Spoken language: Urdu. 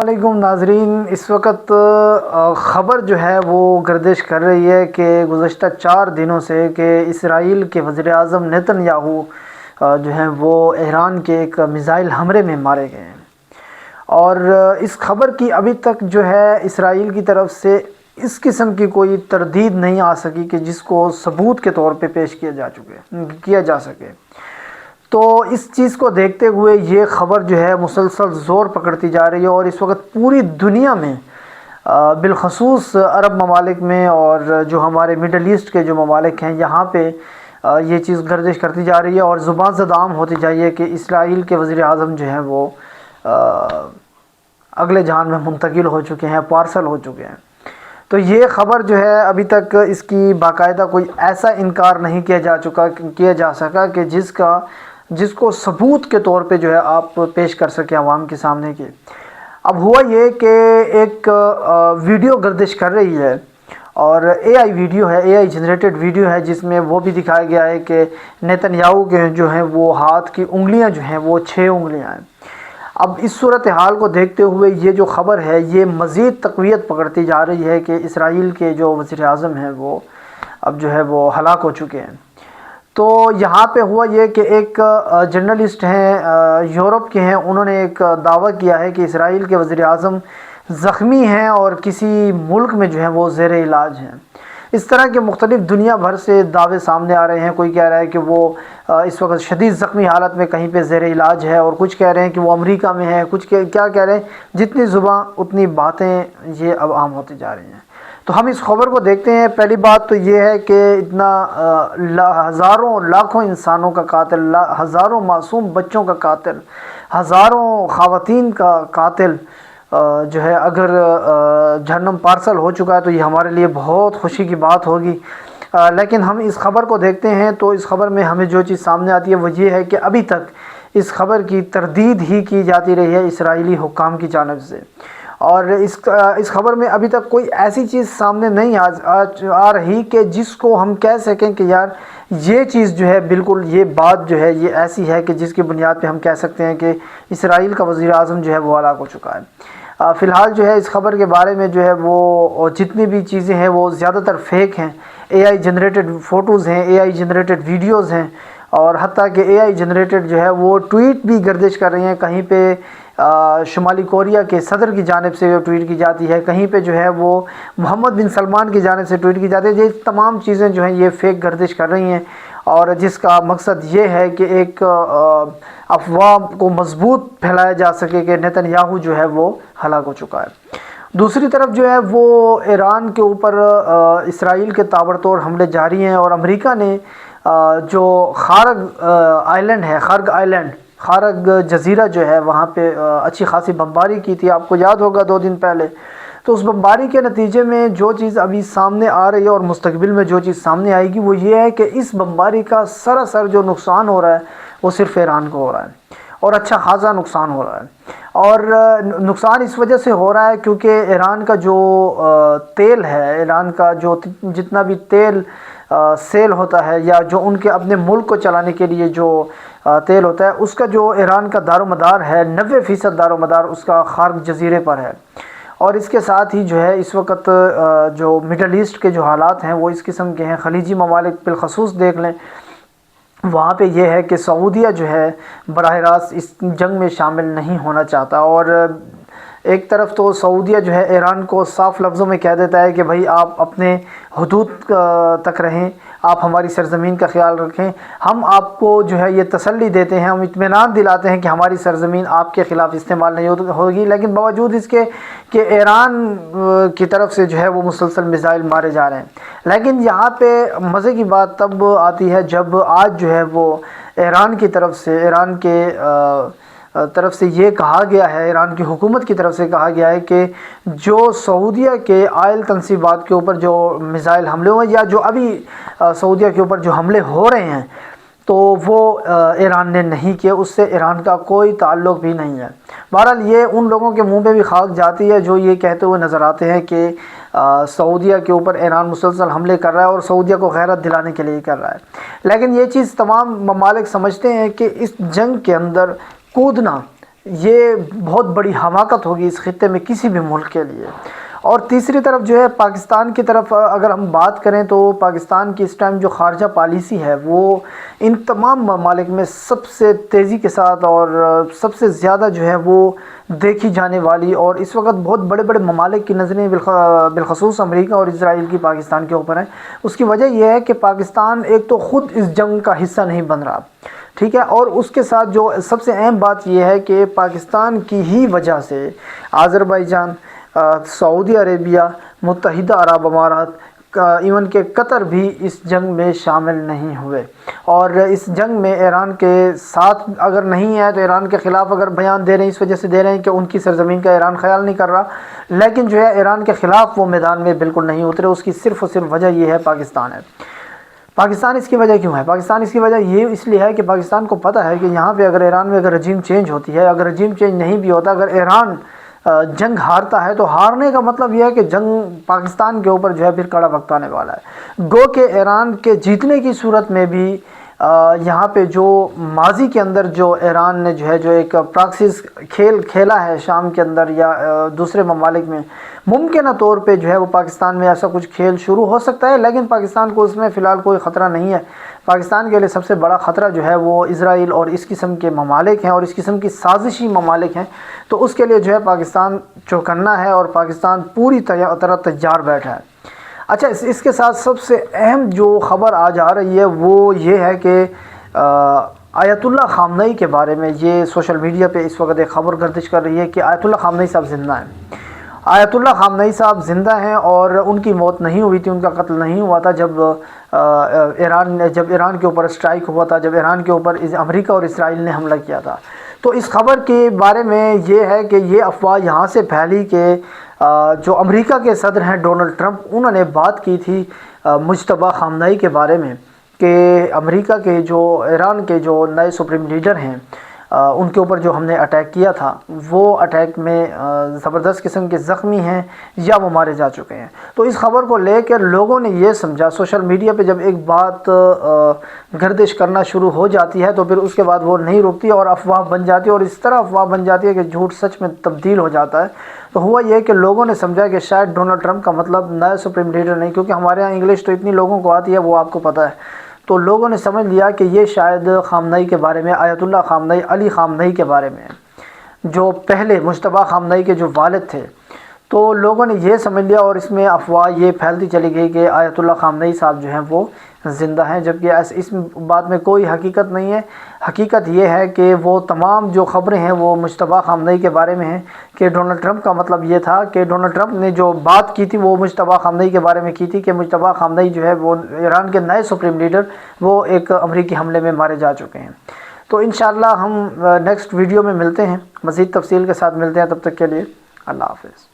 علیکم ناظرین، اس وقت خبر جو ہے وہ گردش کر رہی ہے کہ گزشتہ 4 دنوں سے کہ اسرائیل کے وزیر اعظم نیتن یاہو جو ہیں وہ ایران کے ایک میزائل حملے میں مارے گئے ہیں، اور اس خبر کی ابھی تک جو ہے اسرائیل کی طرف سے اس قسم کی کوئی تردید نہیں آ سکی کہ جس کو ثبوت کے طور پہ پیش کیا جا سکے۔ تو اس چیز کو دیکھتے ہوئے یہ خبر جو ہے مسلسل زور پکڑتی جا رہی ہے، اور اس وقت پوری دنیا میں بالخصوص عرب ممالک میں اور جو ہمارے مڈل ایسٹ کے جو ممالک ہیں یہاں پہ یہ چیز گردش کرتی جا رہی ہے، اور زبان زدام ہوتی جائیے کہ اسرائیل کے وزیر اعظم جو ہیں وہ اگلے جہان میں منتقل ہو چکے ہیں، پارسل ہو چکے ہیں۔ تو یہ خبر جو ہے ابھی تک اس کی باقاعدہ کوئی ایسا انکار نہیں کیا جا سکا کہ جس کو ثبوت کے طور پہ جو ہے آپ پیش کر سکیں عوام کے سامنے کی۔ اب ہوا یہ کہ ایک ویڈیو گردش کر رہی ہے، اور اے آئی ویڈیو ہے، اے آئی جنریٹڈ ویڈیو ہے، جس میں وہ بھی دکھایا گیا ہے کہ نیتن یاہو کے جو ہیں وہ ہاتھ کی انگلیاں جو ہیں وہ 6 انگلیاں ہیں۔ اب اس صورتحال کو دیکھتے ہوئے یہ جو خبر ہے یہ مزید تقویت پکڑتی جا رہی ہے کہ اسرائیل کے جو وزیر اعظم ہیں وہ اب جو ہے وہ ہلاک ہو چکے ہیں۔ تو یہاں پہ ہوا یہ کہ ایک جرنلسٹ ہیں یورپ کے ہیں، انہوں نے ایک دعویٰ کیا ہے کہ اسرائیل کے وزیر اعظم زخمی ہیں اور کسی ملک میں جو ہیں وہ زیر علاج ہیں۔ اس طرح کے مختلف دنیا بھر سے دعوے سامنے آ رہے ہیں۔ کوئی کہہ رہا ہے کہ وہ اس وقت شدید زخمی حالت میں کہیں پہ زیر علاج ہے، اور کچھ کہہ رہے ہیں کہ وہ امریکہ میں ہے، کچھ کیا کہہ رہے ہیں، جتنی زباں اتنی باتیں یہ اب عام ہوتی جا رہی ہیں۔ تو ہم اس خبر کو دیکھتے ہیں۔ پہلی بات تو یہ ہے کہ اتنا ہزاروں لاکھوں انسانوں کا قاتل، ہزاروں معصوم بچوں کا قاتل، ہزاروں خواتین کا قاتل جو ہے اگر جہنم پارسل ہو چکا ہے تو یہ ہمارے لیے بہت خوشی کی بات ہوگی۔ لیکن ہم اس خبر کو دیکھتے ہیں تو اس خبر میں ہمیں جو چیز سامنے آتی ہے وہ یہ ہے کہ ابھی تک اس خبر کی تردید ہی کی جاتی رہی ہے اسرائیلی حکام کی جانب سے، اور اس خبر میں ابھی تک کوئی ایسی چیز سامنے نہیں آ رہی کہ جس کو ہم کہہ سکیں کہ یار یہ چیز جو ہے بالکل یہ بات جو ہے یہ ایسی ہے کہ جس کی بنیاد پہ ہم کہہ سکتے ہیں کہ اسرائیل کا وزیر اعظم جو ہے وہ ہلاک ہو چکا ہے۔ فی الحال جو ہے اس خبر کے بارے میں جو ہے وہ جتنی بھی چیزیں ہیں وہ زیادہ تر فیک ہیں، اے آئی جنریٹڈ فوٹوز ہیں، اے آئی جنریٹڈ ویڈیوز ہیں، اور حتیٰ کہ اے آئی جنریٹڈ جو ہے وہ ٹویٹ بھی گردش کر رہی ہیں۔ کہیں پہ شمالی کوریا کے صدر کی جانب سے ٹویٹ کی جاتی ہے، کہیں پہ جو ہے وہ محمد بن سلمان کی جانب سے ٹویٹ کی جاتی ہے۔ یہ تمام چیزیں جو ہیں یہ فیک گردش کر رہی ہیں، اور جس کا مقصد یہ ہے کہ ایک افواہ کو مضبوط پھیلایا جا سکے کہ نیتن یاہو جو ہے وہ ہلاک ہو چکا ہے۔ دوسری طرف جو ہے وہ ایران کے اوپر اسرائیل کے تابڑتوڑ حملے جاری ہیں، اور امریکہ نے جو خارگ جزیرہ جو ہے وہاں پہ اچھی خاصی بمباری کی تھی، آپ کو یاد ہوگا 2 دن پہلے۔ تو اس بمباری کے نتیجے میں جو چیز ابھی سامنے آ رہی ہے اور مستقبل میں جو چیز سامنے آئے گی وہ یہ ہے کہ اس بمباری کا سراسر جو نقصان ہو رہا ہے وہ صرف ایران کو ہو رہا ہے، اور اچھا خاصا نقصان ہو رہا ہے۔ اور نقصان اس وجہ سے ہو رہا ہے کیونکہ ایران کا جو تیل ہے، ایران کا جو جتنا بھی تیل سیل ہوتا ہے یا جو ان کے اپنے ملک کو چلانے کے لیے جو تیل ہوتا ہے، اس کا جو ایران کا دار و مدار ہے 90% دار و مدار اس کا خارگ جزیرے پر ہے۔ اور اس کے ساتھ ہی جو ہے اس وقت جو مڈل ایسٹ کے جو حالات ہیں وہ اس قسم کے ہیں، خلیجی ممالک بالخصوص دیکھ لیں، وہاں پہ یہ ہے کہ سعودیہ جو ہے براہ راست اس جنگ میں شامل نہیں ہونا چاہتا، اور ایک طرف تو سعودیہ جو ہے ایران کو صاف لفظوں میں کہہ دیتا ہے کہ بھائی آپ اپنے حدود تک رہیں، آپ ہماری سرزمین کا خیال رکھیں، ہم آپ کو جو ہے یہ تسلی دیتے ہیں، ہم اطمینان دلاتے ہیں کہ ہماری سرزمین آپ کے خلاف استعمال نہیں ہوگی، لیکن باوجود اس کے کہ ایران کی طرف سے جو ہے وہ مسلسل میزائل مارے جا رہے ہیں۔ لیکن یہاں پہ مزے کی بات تب آتی ہے جب آج جو ہے وہ ایران کی طرف سے یہ کہا گیا ہے، ایران کی حکومت کی طرف سے کہا گیا ہے کہ جو سعودیہ کے آئل تنصیبات کے اوپر جو میزائل حملے ہوئے یا جو ابھی سعودیہ کے اوپر جو حملے ہو رہے ہیں تو وہ ایران نے نہیں کیے، اس سے ایران کا کوئی تعلق بھی نہیں ہے۔ بہرحال یہ ان لوگوں کے منہ پہ بھی خاک جاتی ہے جو یہ کہتے ہوئے نظر آتے ہیں کہ سعودیہ کے اوپر ایران مسلسل حملے کر رہا ہے اور سعودیہ کو غیرت دلانے کے لیے کر رہا ہے۔ لیکن یہ چیز تمام ممالک سمجھتے ہیں کہ اس جنگ کے اندر کودنا یہ بہت بڑی حماقت ہوگی اس خطے میں کسی بھی ملک کے لیے۔ اور تیسری طرف جو ہے پاکستان کی طرف اگر ہم بات کریں تو پاکستان کی اس ٹائم جو خارجہ پالیسی ہے وہ ان تمام ممالک میں سب سے تیزی کے ساتھ اور سب سے زیادہ جو ہے وہ دیکھی جانے والی، اور اس وقت بہت بڑے بڑے ممالک کی نظریں بالخصوص امریکہ اور اسرائیل کی پاکستان کے اوپر ہیں۔ اس کی وجہ یہ ہے کہ پاکستان ایک تو خود اس جنگ کا حصہ نہیں بن رہا، ٹھیک ہے، اور اس کے ساتھ جو سب سے اہم بات یہ ہے کہ پاکستان کی ہی وجہ سے آذربائیجان، سعودی عربیہ، متحدہ عرب امارات، ایون کہ قطر بھی اس جنگ میں شامل نہیں ہوئے، اور اس جنگ میں ایران کے ساتھ اگر نہیں ہے تو ایران کے خلاف اگر بیان دے رہے ہیں اس وجہ سے دے رہے ہیں کہ ان کی سرزمین کا ایران خیال نہیں کر رہا، لیکن جو ہے ایران کے خلاف وہ میدان میں بالکل نہیں اترے۔ اس کی صرف اور صرف وجہ یہ ہے پاکستان ہے۔ پاکستان اس کی وجہ کیوں ہے؟ پاکستان اس کی وجہ یہ اس لیے ہے کہ پاکستان کو پتہ ہے کہ یہاں پہ اگر ایران میں اگر رجیم چینج ہوتی ہے، اگر رجیم چینج نہیں بھی ہوتا، اگر ایران جنگ ہارتا ہے تو ہارنے کا مطلب یہ ہے کہ جنگ پاکستان کے اوپر جو ہے پھر کڑا وقت آنے والا ہے۔ گو کہ ایران کے جیتنے کی صورت میں بھی یہاں پہ جو ماضی کے اندر جو ایران نے جو ہے جو ایک پراکسس کھیل کھیلا ہے شام کے اندر یا دوسرے ممالک میں، ممکنہ طور پہ جو ہے وہ پاکستان میں ایسا کچھ کھیل شروع ہو سکتا ہے، لیکن پاکستان کو اس میں فی الحال کوئی خطرہ نہیں ہے۔ پاکستان کے لیے سب سے بڑا خطرہ جو ہے وہ اسرائیل اور اس قسم کے ممالک ہیں اور اس قسم کی سازشی ممالک ہیں، تو اس کے لیے جو ہے پاکستان چوکنا ہے اور پاکستان پوری طرح تیار بیٹھا ہے۔ اچھا، اس کے ساتھ سب سے اہم جو خبر آج آ رہی ہے وہ یہ ہے کہ آیت اللہ خامنئی کے بارے میں یہ سوشل میڈیا پہ اس وقت ایک خبر گردش کر رہی ہے کہ آیت اللہ خامنئی صاحب زندہ ہیں۔ آیت اللہ خامنئی صاحب زندہ ہیں اور ان کی موت نہیں ہوئی تھی، ان کا قتل نہیں ہوا تھا جب ایران کے اوپر اسٹرائک ہوا تھا، جب ایران کے اوپر امریکہ اور اسرائیل نے حملہ کیا تھا۔ تو اس خبر کے بارے میں یہ ہے کہ یہ افواہ یہاں سے پھیلی کہ جو امریکہ کے صدر ہیں ڈونلڈ ٹرمپ، انہوں نے بات کی تھی مجتبیٰ خامنئی کے بارے میں کہ امریکہ کے جو ایران کے جو نئے سپریم لیڈر ہیں ان کے اوپر جو ہم نے اٹیک کیا تھا وہ اٹیک میں زبردست قسم کے زخمی ہیں یا وہ مارے جا چکے ہیں۔ تو اس خبر کو لے کر لوگوں نے یہ سمجھا، سوشل میڈیا پہ جب ایک بات گردش کرنا شروع ہو جاتی ہے تو پھر اس کے بعد وہ نہیں رکتی اور افواہ بن جاتی ہے، اور اس طرح افواہ بن جاتی ہے کہ جھوٹ سچ میں تبدیل ہو جاتا ہے۔ تو ہوا یہ کہ لوگوں نے سمجھا کہ شاید ڈونلڈ ٹرمپ کا مطلب نیا سپریم لیڈر نہیں، کیونکہ ہمارے ہاں انگلش تو اتنی لوگوں کو آتی ہے وہ آپ کو پتہ ہے، تو لوگوں نے سمجھ لیا کہ یہ شاید خامنئی کے بارے میں، آیت اللہ خامنئی، علی خامنئی کے بارے میں، جو پہلے مجتبیٰ خامنئی کے جو والد تھے۔ تو لوگوں نے یہ سمجھ لیا اور اس میں افواہ یہ پھیلتی چلی گئی کہ آیت اللہ خامنئی صاحب جو ہیں وہ زندہ ہیں، جبکہ اس بات میں کوئی حقیقت نہیں ہے۔ حقیقت یہ ہے کہ وہ تمام جو خبریں ہیں وہ مجتبیٰ خامنئی کے بارے میں ہیں کہ ڈونلڈ ٹرمپ کا مطلب یہ تھا کہ ڈونلڈ ٹرمپ نے جو بات کی تھی وہ مجتبیٰ خامنئی کے بارے میں کی تھی کہ مجتبیٰ خامنئی جو ہے وہ ایران کے نئے سپریم لیڈر وہ ایک امریکی حملے میں مارے جا چکے ہیں۔ تو انشاءاللہ ہم نیکسٹ ویڈیو میں ملتے ہیں، مزید تفصیل کے ساتھ ملتے ہیں، تب تک کے لیے اللہ حافظ۔